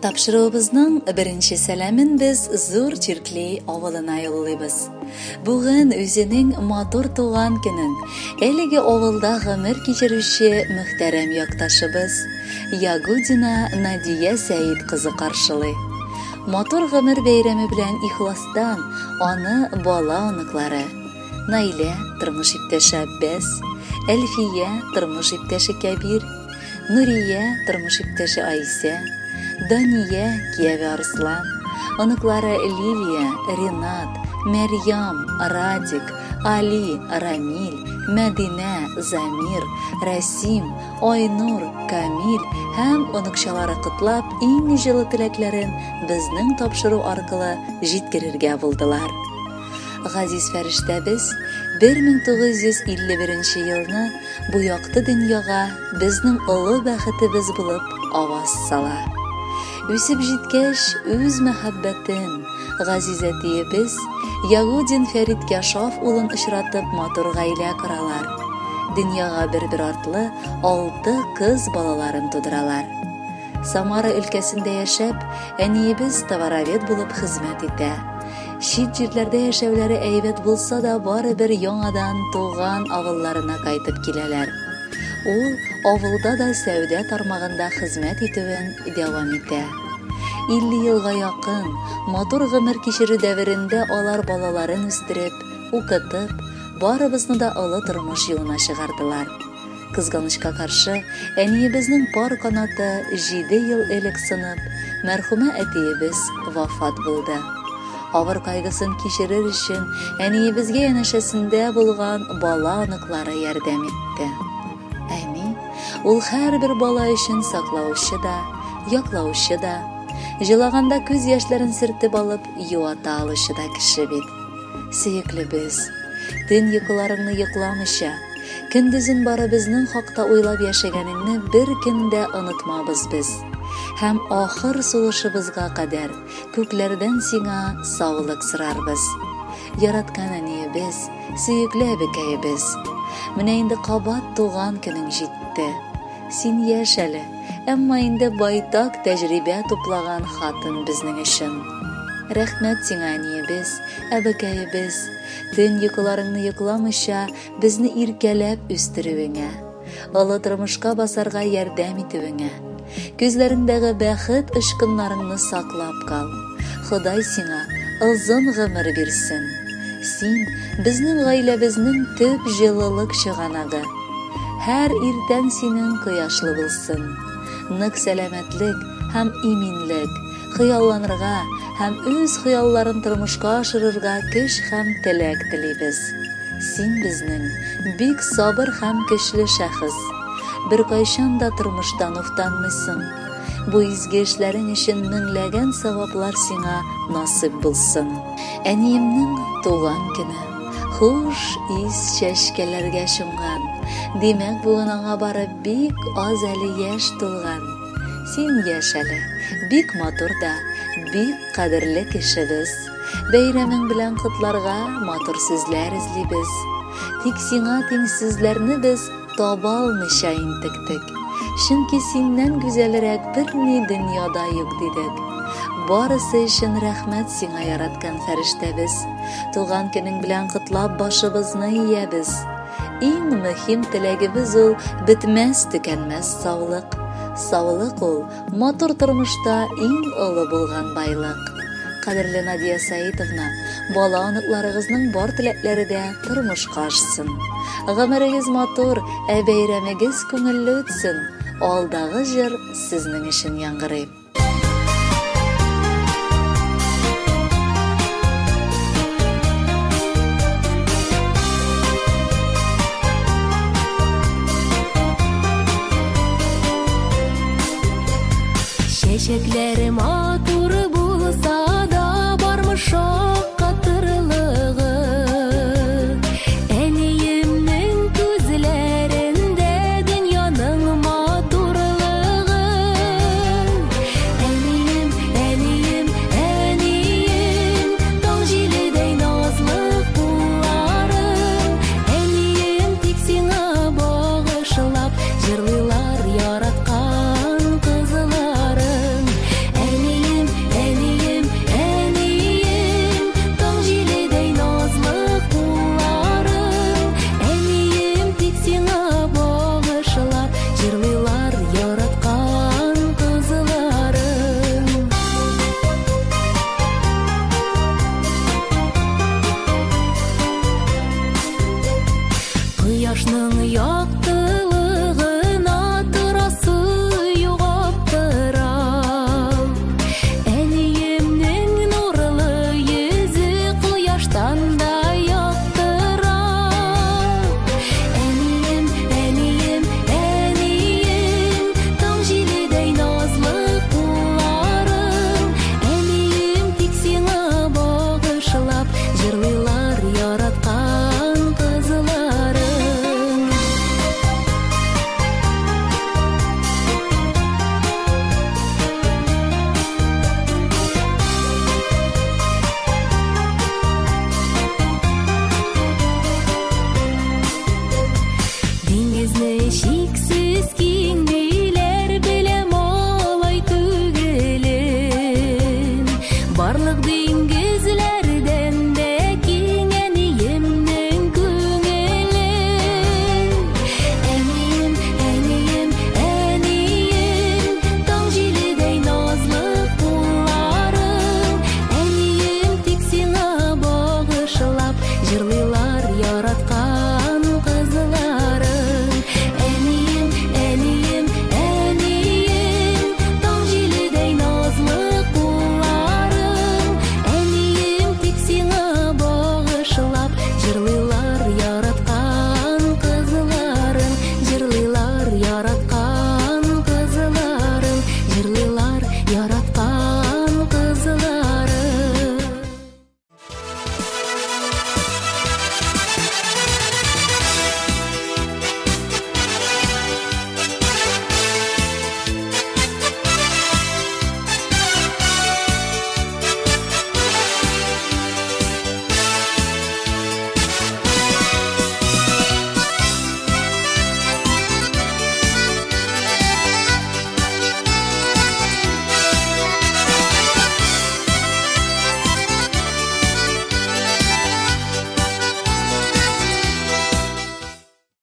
Тапшырыбызның беренче сәламен біз зур Чиркли авылына юллыйбыз. Бүген үзенең матур туган көнен әлеге авылда гомер кичерүче мөхтәрәм якташыбыз Ягудина Надия Сәйид кызы каршылый. Матур гомер бәйрәме белән ихластан аны бала оныклары Наилә тормыш иптәше Аббас, Әлфия тормыш иптәше Кәбир, Нурия тормыш иптәше Айса, Дания кияве Арслан, оныклары Лилия, Ринат, Мәрьям, Радик, Али, Рамил, Мәдинә, Замир, Рәсим, Айнур, Камил һәм оныкчалары котлап иң җылы теләкләрен безнең тапшыру аркылы җиткерергә булдылар. Газиз фәрештәбез 1951 елны бу якты дөньяга безнең олы бәхетебез булып аваз сала. Үсеп җиткәч, үз мәхәббәтен газизәтиебез Ягудин Фәрит Кәшаф улын очратып матур гаилә коралар. Дөньяга бер артлы 6 кыз балаларын тудыралар. Самара өлкәсендә яшәп, әниебез товаровед булып хезмәт итә. Чит җирләрдә яшәүләре әйбәт булса да, барыбер яңадан туган авылларына кайтып киләләр. Ул авылда да сәүдә тармагында хезмәт итүен дәвам итә. 50 елга якын матур гомер кичерү дәверендә алар балаларын үстереп, укытып, барыбызны да олы тормыш юлына чыгардылар. Кызганычка каршы, әниебезнең пар канаты 7 ел элек сынып, мәрхүмә әтиебез вафат булды. Авыр кайгысын кичерер өчен әниебезгә янәшәсендә булган бала оныклары ярдәм итте. Ул һәрбер бала өчен саклаучы да, яклаучы да, җылаганда күз яшьләрен сөртеп алып юата алучы да кеше бит. Сөеклебез, төн йокыларыңны йокламыйча, көндезен бары безнең хакта уйлап яшәгәнеңне бер көндә онытмабыз без. Һәм ахыр сулышыбызга кадәр күкләрдән сиңа саулык сорарбыз. Яраткан әниебез, сөекле әбекәебез, менә инде кабат туган көнең җитте. Син яшь әле, әмма инде байтак тәҗрибә туплаган хатын безнең өчен. Рәхмәт сиңа, әниебез, әбекәебез, төн йокыларыңны йокламыйча безне иркәләп үстерүеңә, олы тормышка басарга ярдәм итүеңә, күзләреңдәге бәхет ышкыннарыңны саклап кал. Ходай сиңа озын гомер бирсен. Син безнең гаиләбезнең төп җылылык чыганагы. Һәр иртән синең кояшлы булсын. Нык сәламәтлек һәм иминлек, хыялланырга һәм үз хыялларын тормышка ашырырга көч һәм теләк телибез. Син безнең бик сабыр һәм көчле шәхес. Бер кайчан да тормыштан уфтанмыйсың. Бу изге эшләрең өчен меңләгән саваплар сиңа насыйп булсын. Әниемнең туган көне. Хуш ис чәчкәләргә чумган. Димәк, бүген аңа бары бик аз әле яшь тулган. Син яшь әле, бик матур да, бик кадерле кешебез. Бәйрәмең белән котларга матур сүзләр эзлибез. Тик сиңа тиңсезләрне без таба алмыйча интектек. Чөнки синнән гүзәлрәк берни дөньяда юк дидек. Барысы өчен рәхмәт сиңа, яраткан фәрештәбез. Туган көнең белән котлап башыбызны иябез. Иң мөһим теләгебез ул бетмәс, төкәнмәс саулык. Саулык ул матур тормышта иң олы булган байлык. Кадерле Надия Сәйитовна, бала оныкларыгызның бар теләкләре дә тормышка ашсын. Гомерегез матур, ә бәйрәмегез күңелле үтсен. Алдагы җыр сезнең өчен яңгырый. Çiçeklerim